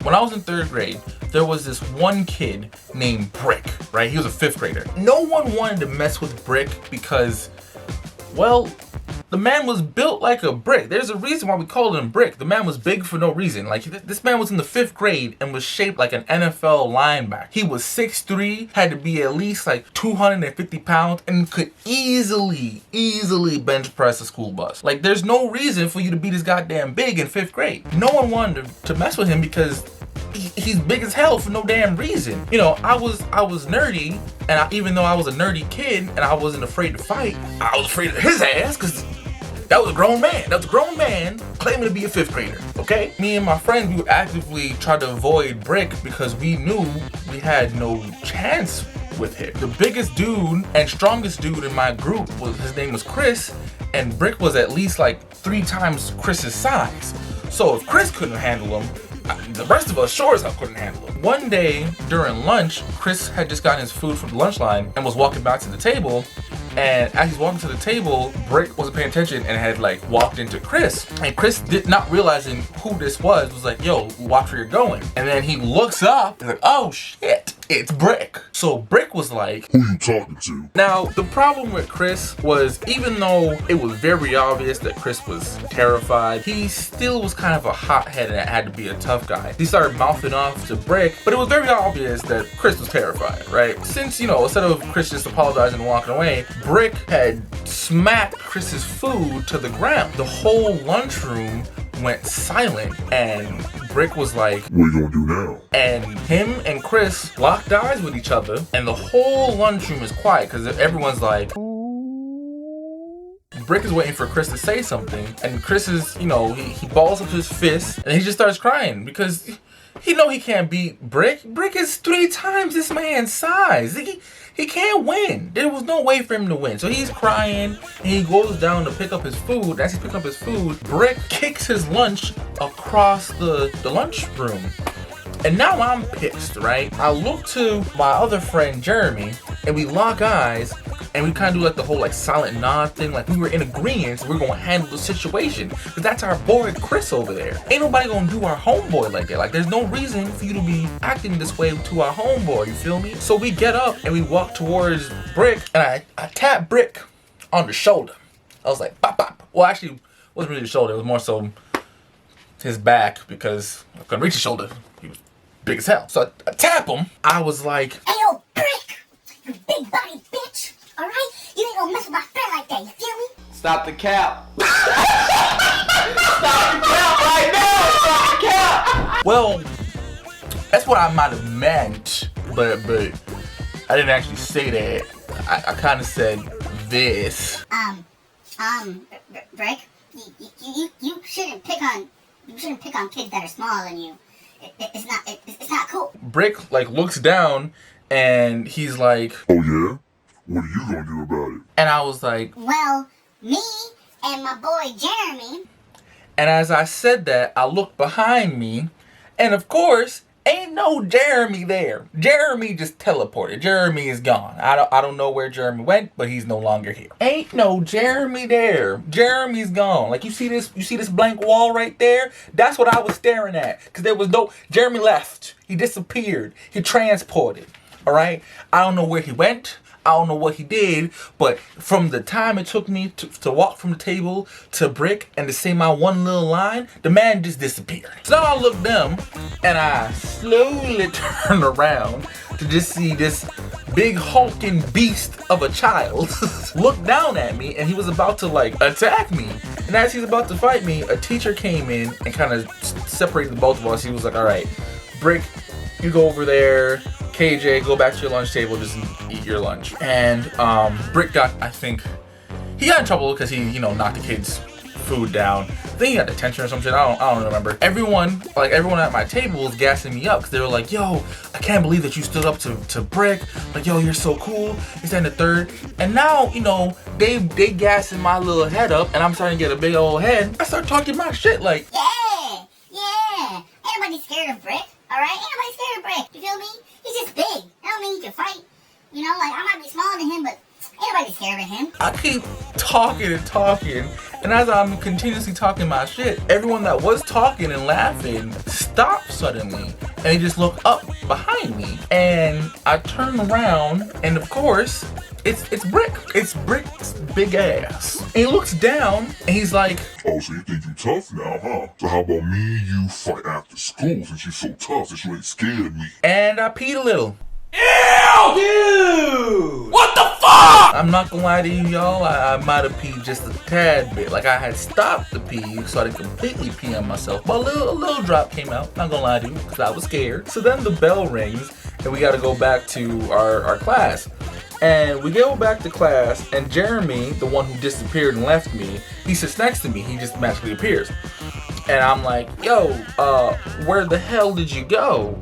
when I was in 3rd grade, there was this one kid named Brick, right? He was a 5th grader. No one wanted to mess with Brick because, well, the man was built like a brick. There's a reason why we called him Brick. The man was big for no reason. Like, this man was in the 5th grade and was shaped like an NFL linebacker. He was 6'3", had to be at least like 250 pounds, and could easily bench press a school bus. Like, there's no reason for you to be this goddamn big in 5th grade. No one wanted to mess with him because he's big as hell for no damn reason. You know, I was nerdy, and even though I was a nerdy kid and I wasn't afraid to fight, I was afraid of his ass because that was a grown man. That was a grown man claiming to be a 5th grader, okay? Me and my friends, we would actively try to avoid Brick because we knew we had no chance with him. The biggest dude and strongest dude in my group, his name was Chris, and Brick was at least like 3 times Chris's size. So if Chris couldn't handle him, the rest of us sure as hell couldn't handle it. One day during lunch, Chris had just gotten his food from the lunch line and was walking back to the table. And as he's walking to the table, Brick wasn't paying attention and had like walked into Chris. And Chris, not realizing who this was like, yo, watch where you're going. And then he looks up and like, oh shit, it's Brick. So Brick was like, who you talking to? Now, the problem with Chris was, even though it was very obvious that Chris was terrified, he still was kind of a hothead and had to be a tough guy. He started mouthing off to Brick, but it was very obvious that Chris was terrified, right? Since, you know, instead of Chris just apologizing and walking away, Brick had smacked Chris's food to the ground. The whole lunchroom went silent, and Brick was like, what you gonna do now? And him and Chris locked eyes with each other, and the whole lunchroom is quiet because everyone's like, Brick is waiting for Chris to say something, and Chris is, you know, he balls up his fist and he just starts crying because he know he can't beat Brick. Brick is 3 times this man's size. He can't win. There was no way for him to win. So he's crying and he goes down to pick up his food. As he's picking up his food, Brick kicks his lunch across the lunchroom. And now I'm pissed, right? I look to my other friend Jeremy and we lock eyes and we kind of do like the whole like silent nod thing, like we were in agreement, so we're gonna handle the situation. Because that's our boy Chris over there. Ain't nobody gonna do our homeboy like that. Like, there's no reason for you to be acting this way to our homeboy, you feel me? So we get up and we walk towards Brick, and I tap Brick on the shoulder. I was like, bop, bop. Well, actually, it wasn't really the shoulder, it was more so his back, because I couldn't reach his shoulder. He was big as hell. So I tap him. I was like, hey, yo, Brick, you big body bitch. Alright? You ain't gonna mess with my friend like that, you feel me? Stop the cap. Stop the cap right now! Stop the cap! well, that's what I might have meant, but I didn't actually say that. I kind of said this. Brick, you shouldn't pick on kids that are smaller than you. It's not cool. Brick like looks down and he's like, oh yeah? What are you gonna do about it? And I was like, well, me and my boy Jeremy. And as I said that, I looked behind me, and of course, ain't no Jeremy there. Jeremy just teleported. Jeremy is gone. I don't know where Jeremy went, but he's no longer here. Ain't no Jeremy there. Jeremy's gone. Like, you see this blank wall right there? That's what I was staring at. Because there was no, Jeremy left. He disappeared. He transported. All right? I don't know where he went. I don't know what he did, but from the time it took me to walk from the table to Brick and to say my one little line, the man just disappeared. So now I look down and I slowly turn around to just see this big hulking beast of a child look down at me, and he was about to like attack me. And as he's about to fight me, a teacher came in and kind of separated the both of us. He was like, all right, Brick, you go over there. KJ, go back to your lunch table, just eat your lunch. And Brick got, I think, he got in trouble because he, you know, knocked the kid's food down. I think he got detention or some shit. I don't remember. Everyone at my table was gassing me up because they were like, yo, I can't believe that you stood up to Brick. Like, yo, you're so cool. He's in the third. And now, you know, they gassing my little head up, and I'm starting to get a big old head. I start talking my shit like, yeah. Ain't nobody scared of Brick, alright? Ain't nobody scared of Brick, you feel me? He's just big. That don't mean he can fight. You know, like, I might be smaller than him, but ain't nobody scared of him. I keep talking and talking, And as I'm continuously talking my shit, everyone that was talking and laughing stopped suddenly. And they just look up behind me. And I turn around, and of course, it's Brick. It's Brick's big ass. And he looks down, and he's like, Oh, so you think you tough now, huh? So how about me and you fight after school since you so tough that you ain't scared of me? and I peed a little. Dude! What the fuck? I'm not gonna lie to you, y'all. I might have peed just a tad bit. Like I had stopped the pee, so I didn't completely pee on myself. But a little drop came out. Not gonna lie to you, because I was scared. So then the bell rings, and we gotta go back to our class. And we go back to class, and Jeremy, the one who disappeared and left me, he sits next to me. He just magically appears. And I'm like, yo, where the hell did you go?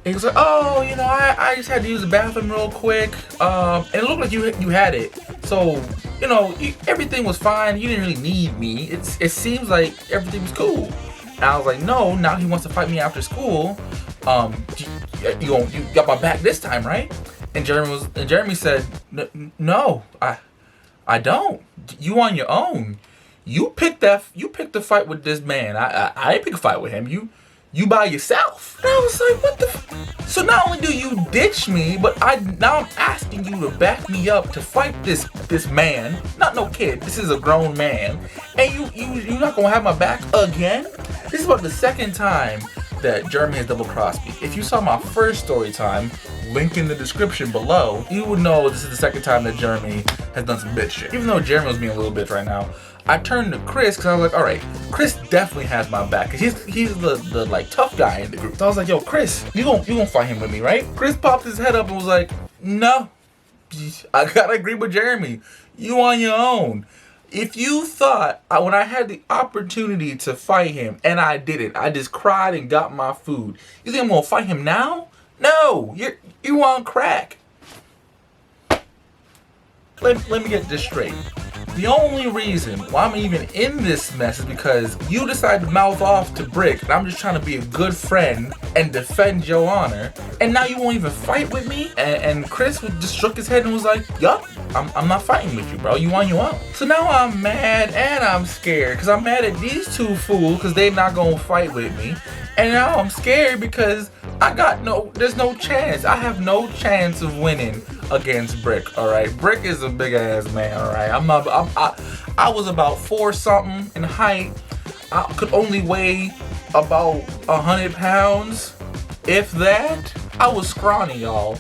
And he was like, oh, you know, I just had to use the bathroom real quick. And it looked like you had it. So, you know, everything was fine. You didn't really need me. It seems like everything was cool. And I was like, no, now he wants to fight me after school. You got my back this time, right? And Jeremy said, no, I don't. You on your own. You picked the fight with this man. I didn't pick a fight with him. You by yourself. And I was like, what the So not only do you ditch me, but now I'm asking you to back me up to fight this man. Not no kid. This is a grown man. And you're not gonna have my back again? This is about the second time that Jeremy has double crossed me. If you saw my first story time, link in the description below, you would know this is the second time that Jeremy has done some bitch shit. Even though Jeremy was being a little bitch right now, I turned to Chris because I was like, all right, Chris definitely has my back because he's the like tough guy in the group. So I was like, yo, Chris, you gonna fight him with me, right? Chris popped his head up and was like, no, I gotta agree with Jeremy. You on your own. If you thought when I had the opportunity to fight him and I didn't, I just cried and got my food. You think I'm gonna fight him now? No, you on crack. Let me get this straight. The only reason why I'm even in this mess is because you decided to mouth off to Brick, and I'm just trying to be a good friend and defend your honor, and now you won't even fight with me? And Chris just shook his head and was like, yup, I'm not fighting with you, bro. You on your own. So now I'm mad and I'm scared because I'm mad at these two fools because they're not gonna fight with me, and now I'm scared because there's no chance. I have no chance of winning against Brick, alright? Brick is a big ass man, alright? I was about 4 something in height. I could only weigh about 100 pounds, if that. I was scrawny, y'all.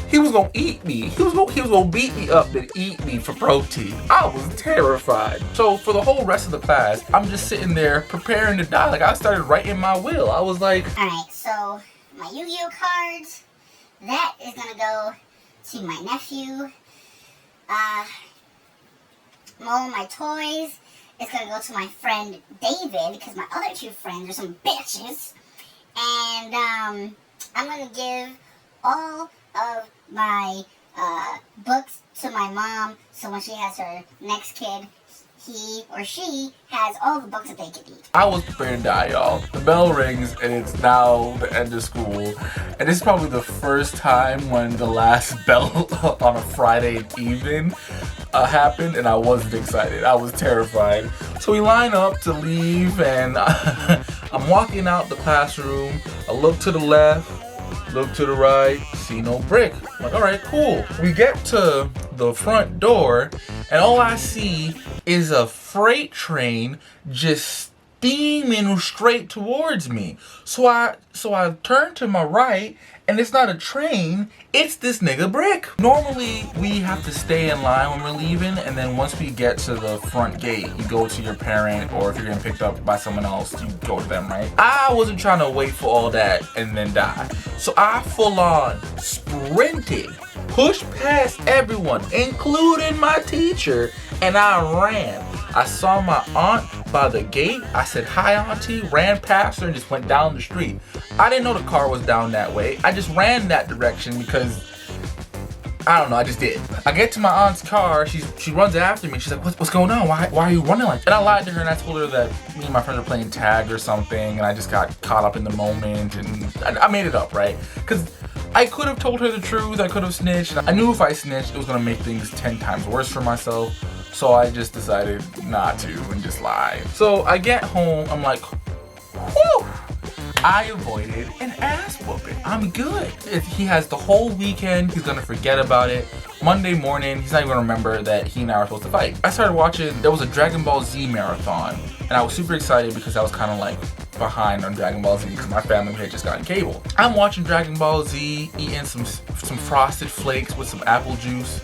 He was gonna eat me. He was gonna beat me up and eat me for protein. I was terrified. So for the whole rest of the class, I'm just sitting there preparing to die. Like I started writing my will. I was like, Alright, so my Yu-Gi-Oh cards, that is gonna go to my nephew. All my toys is gonna go to my friend David because my other 2 friends are some bitches. And I'm gonna give all of my books to my mom, so when she has her next kid, he or she has all the books that they can eat. I was prepared to die, y'all. The bell rings and it's now the end of school. And this is probably the first time when the last bell on a Friday evening happened, and I wasn't excited. I was terrified. So we line up to leave, and I'm walking out the classroom. I look to the left, look to the right, see no Brick. I'm like, all right, cool. We get to the front door, and all I see is a freight train just steaming straight towards me. So I turn to my right, and it's not a train, it's this nigga Brick. Normally, we have to stay in line when we're leaving, and then once we get to the front gate, you go to your parent, or if you're getting picked up by someone else, you go to them, right? I wasn't trying to wait for all that and then die. So I full on sprinted, pushed past everyone, including my teacher, and I ran. I saw my aunt by the gate. I said, hi, auntie, ran past her and just went down the street. I didn't know the car was down that way. I just ran that direction because, I don't know, I just did. I get to my aunt's car, she runs after me. She's like, what's going on? Why are you running like that? And I lied to her and I told her that me and my friends were playing tag or something, and I just got caught up in the moment, and I made it up, right? Because I could have told her the truth, I could have snitched. I knew if I snitched, it was gonna make things 10 times worse for myself. So I just decided not to and just lie. So I get home, I'm like, whew! I avoided an ass whooping. I'm good. If he has the whole weekend, he's gonna forget about it. Monday morning, he's not even gonna remember that he and I were supposed to fight. I started watching, there was a Dragon Ball Z marathon, and I was super excited because I was kind of like behind on Dragon Ball Z because my family had just gotten cable. I'm watching Dragon Ball Z, eating some Frosted Flakes with some apple juice,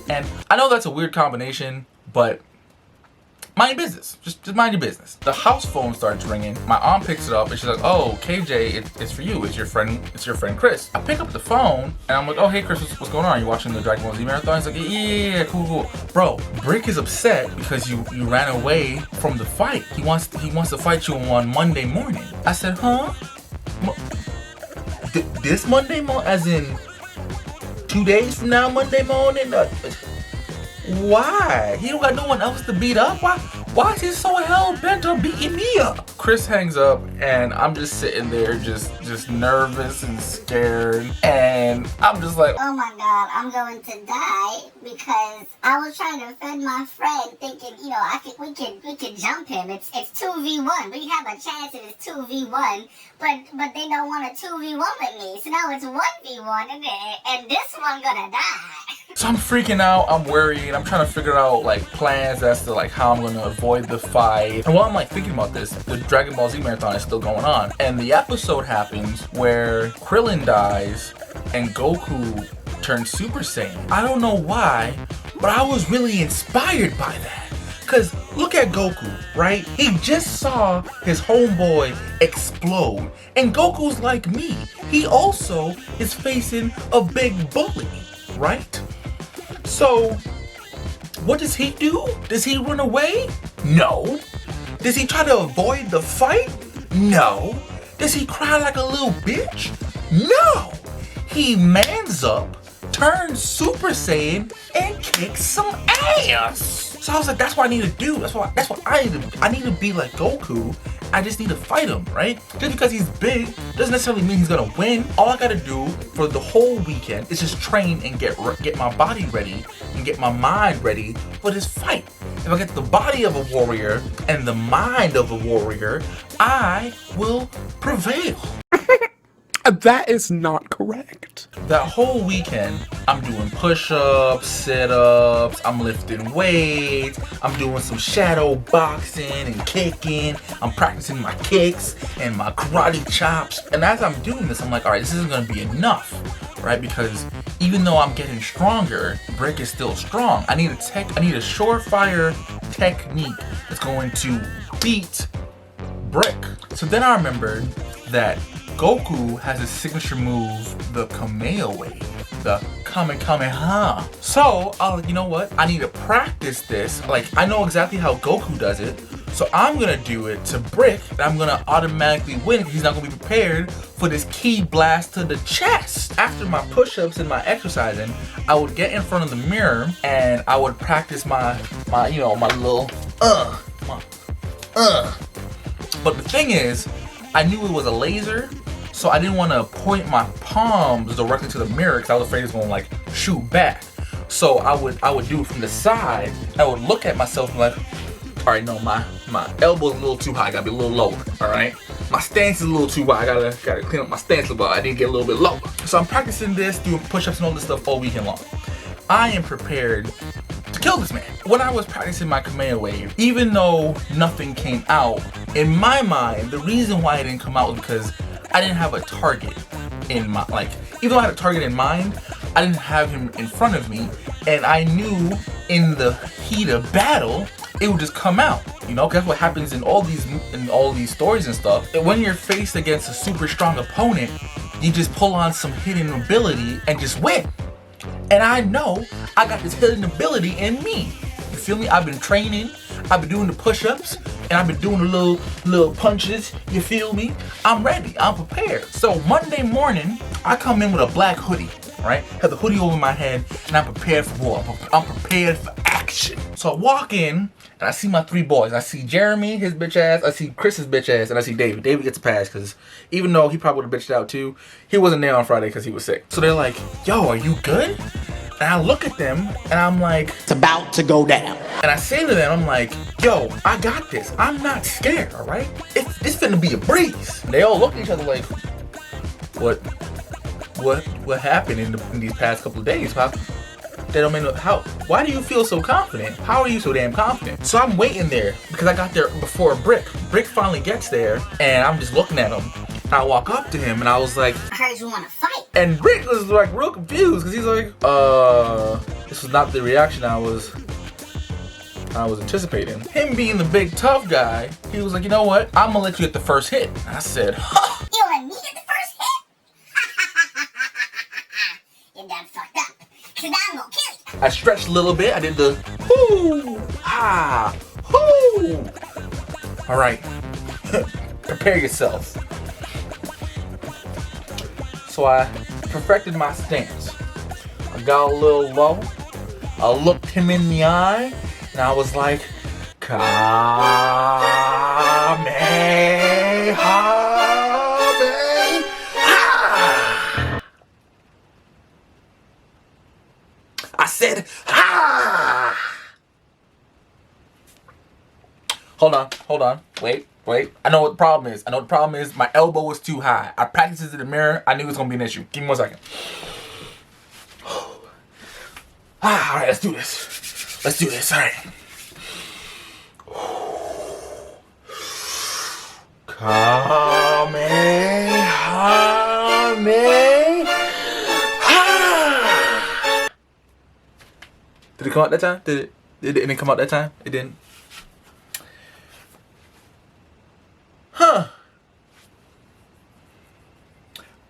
and I know that's a weird combination, but mind your business. Just mind your business. The house phone starts ringing. My aunt picks it up and she's like, "Oh, KJ, it's for you. It's your friend Chris." I pick up the phone and I'm like, "Oh, hey Chris, what's going on? Are you watching the Dragon Ball Z marathon?" He's like, "Yeah, cool. Bro, Brick is upset because you ran away from the fight. He wants to fight you on Monday morning." I said, "Huh? This Monday morning? As in 2 days from now, Monday morning?" Why? He don't got no one else to beat up? Why is he so hell bent on beating me up? Chris hangs up and I'm just sitting there just nervous and scared, and I'm just like, oh my god, I'm going to die because I was trying to defend my friend thinking, you know, we could jump him. It's 2v1. We have a chance if it's 2v1, but they don't want a 2v1 with me. So now it's 1v1 and this one gonna die. So I'm freaking out, I'm worried, I'm trying to figure out like plans as to like how I'm gonna avoid the fight. And while I'm like thinking about this, the Dragon Ball Z marathon is still going on. And the episode happens where Krillin dies and Goku turns Super Saiyan. I don't know why, but I was really inspired by that. Cause look at Goku, right? He just saw his homeboy explode. And Goku's like me. He also is facing a big bully, right? So, what does he do? Does he run away? No. Does he try to avoid the fight? No. Does he cry like a little bitch? No. He mans up, turns Super Saiyan, and kicks some ass. So I was like, that's what I need to do. That's what I need to do. I need to be like Goku. I just need to fight him, right? Just because he's big doesn't necessarily mean he's gonna win. All I gotta do for the whole weekend is just train and get my body ready and get my mind ready for this fight. If I get the body of a warrior and the mind of a warrior, I will prevail. That is not correct. That whole weekend, I'm doing push-ups, sit-ups, I'm lifting weights, I'm doing some shadow boxing and kicking, I'm practicing my kicks and my karate chops. And as I'm doing this, I'm like, all right, this isn't gonna be enough, right? Because even though I'm getting stronger, Brick is still strong. I need a surefire technique that's going to beat Brick. So then I remembered that Goku has his signature move, the Kameo Wave, the Kamehameha. So, you know what? I need to practice this. Like, I know exactly how Goku does it, so I'm gonna do it to Brick, and I'm gonna automatically win because he's not gonna be prepared for this ki blast to the chest. After my push-ups and my exercising, I would get in front of the mirror and I would practice my little But the thing is, I knew it was a laser, so I didn't want to point my palms directly to the mirror because I was afraid it was going to like shoot back. So I would do it from the side. I would look at myself and like, all right, no, my elbow's a little too high. I gotta be a little lower. All right, my stance is a little too wide. I gotta clean up my stance a little bit. I need to get a little bit lower. So I'm practicing this, doing push-ups and all this stuff all weekend long. I am prepared to kill this man. When I was practicing my Kameo Wave, even though nothing came out, in my mind, the reason why it didn't come out was because I didn't have a target in my, like, even though I had a target in mind, I didn't have him in front of me, and I knew in the heat of battle, it would just come out, you know? 'Cause that's what happens in all these stories and stuff. And when you're faced against a super strong opponent, you just pull on some hidden ability and just win. And I know I got this hidden ability in me. You feel me? I've been training, I've been doing the push-ups, and I've been doing the little punches, you feel me? I'm ready, I'm prepared. So Monday morning, I come in with a black hoodie, right? Have the hoodie over my head, and I'm prepared for war. I'm prepared for action. So I walk in, and I see my three boys. I see Jeremy, his bitch ass, I see Chris's bitch ass, and I see David. David gets a pass, because even though he probably would have bitched out too, he wasn't there on Friday because he was sick. So they're like, yo, are you good? And I look at them and I'm like, It's about to go down. and I say to them, I'm like, yo, I got this. I'm not scared, all right? It's finna be a breeze. And they all look at each other like, what happened in these past couple of days, Pop? They don't mean why do you feel so confident? How are you so damn confident? So I'm waiting there because I got there before Brick. Brick finally gets there and I'm just looking at him. And I walk up to him and I was like, I heard you want to fight. and Brick was like real confused because he's like, this was not the reaction I was anticipating. Him being the big tough guy, he was like, you know what? I'm gonna let you get the first hit. And I said, huh. You let me get the first hit? You're done fucked up. Cause now I'm gonna kill you. I stretched a little bit. I did the whoo, ha, whoo. All right, prepare yourself. So I perfected my stance. I got a little low. I looked him in the eye, and I was like, Kamehameha. I said, ha! Hold on. Wait. I know what the problem is. My elbow was too high. I practiced this in the mirror. I knew it was going to be an issue. Give me 1 second. All right, let's do this. All right. Kamehameha. Did it come out that time? Did it didn't come out that time? It didn't. Huh.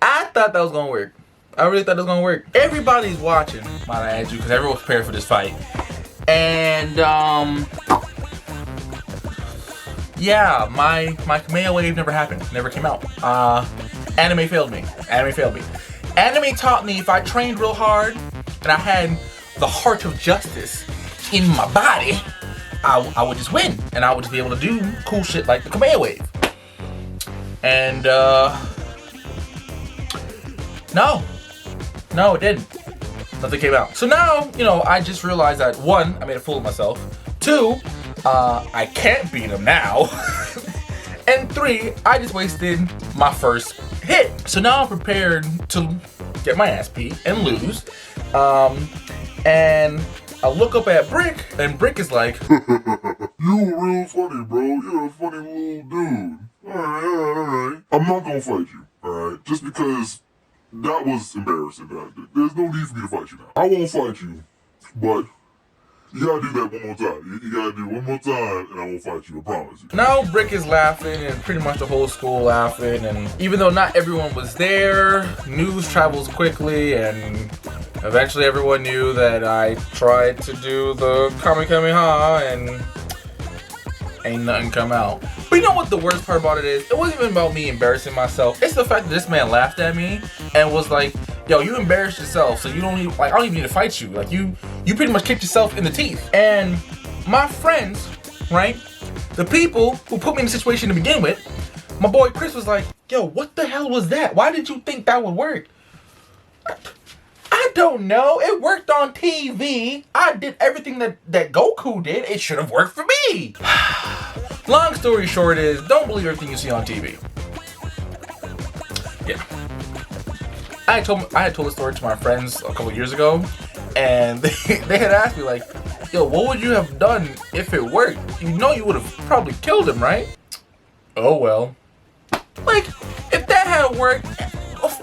I thought that was gonna work. I really thought that was gonna work. Everybody's watching, might I add you, because everyone's prepared for this fight. And yeah, my Kamehameha wave never happened. Never came out. Anime failed me. Anime taught me if I trained real hard and I had the heart of justice in my body, I would just win, and I would just be able to do cool shit like the Kamehameha wave. And no, it didn't. Nothing came out. So now, I just realized that 1, I made a fool of myself. 2, I can't beat him now. And 3, I just wasted my first hit. So now I'm prepared to get my ass beat and lose. And I look up at Brick, and Brick is like, You real funny, bro. You're a funny little dude. Alright. I'm not gonna fight you, alright? Just because that was embarrassing. There's no need for me to fight you now. I won't fight you, but you gotta do that one more time. You gotta do one more time, and I won't fight you, I promise you. now Brick is laughing, and pretty much the whole school laughing, and even though not everyone was there, news travels quickly, and eventually everyone knew that I tried to do the Kamehameha, and ain't nothing come out. But you know what the worst part about it is? It wasn't even about me embarrassing myself. It's the fact that this man laughed at me and was like, yo, you embarrassed yourself, so you don't need, I don't even need to fight you. Like, you pretty much kicked yourself in the teeth. And my friends, right, the people who put me in the situation to begin with, my boy Chris was like, yo, what the hell was that? Why did you think that would work? I don't know. It worked on TV. I did everything that Goku did. It should have worked for me. Long story short is, don't believe everything you see on TV. Yeah. I had told the story to my friends a couple years ago, and they had asked me like, yo, what would you have done if it worked? You know you would have probably killed him, right? Oh well. Like, if that had worked,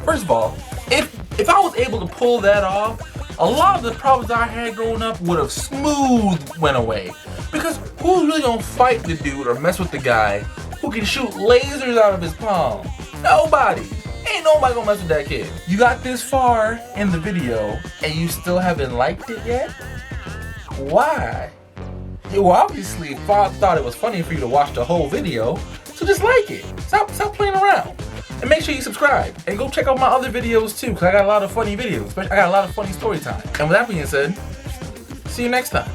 first of all, if I was able to pull that off, a lot of the problems I had growing up would have went away. Because who's really gonna fight the dude or mess with the guy who can shoot lasers out of his palm? Nobody. Ain't nobody gonna mess with that kid. You got this far in the video and you still haven't liked it yet? Why? You obviously thought it was funny for you to watch the whole video, so just like it. Stop playing around. And make sure you subscribe. And go check out my other videos too, because I got a lot of funny videos. I got a lot of funny story time. And with that being said, see you next time.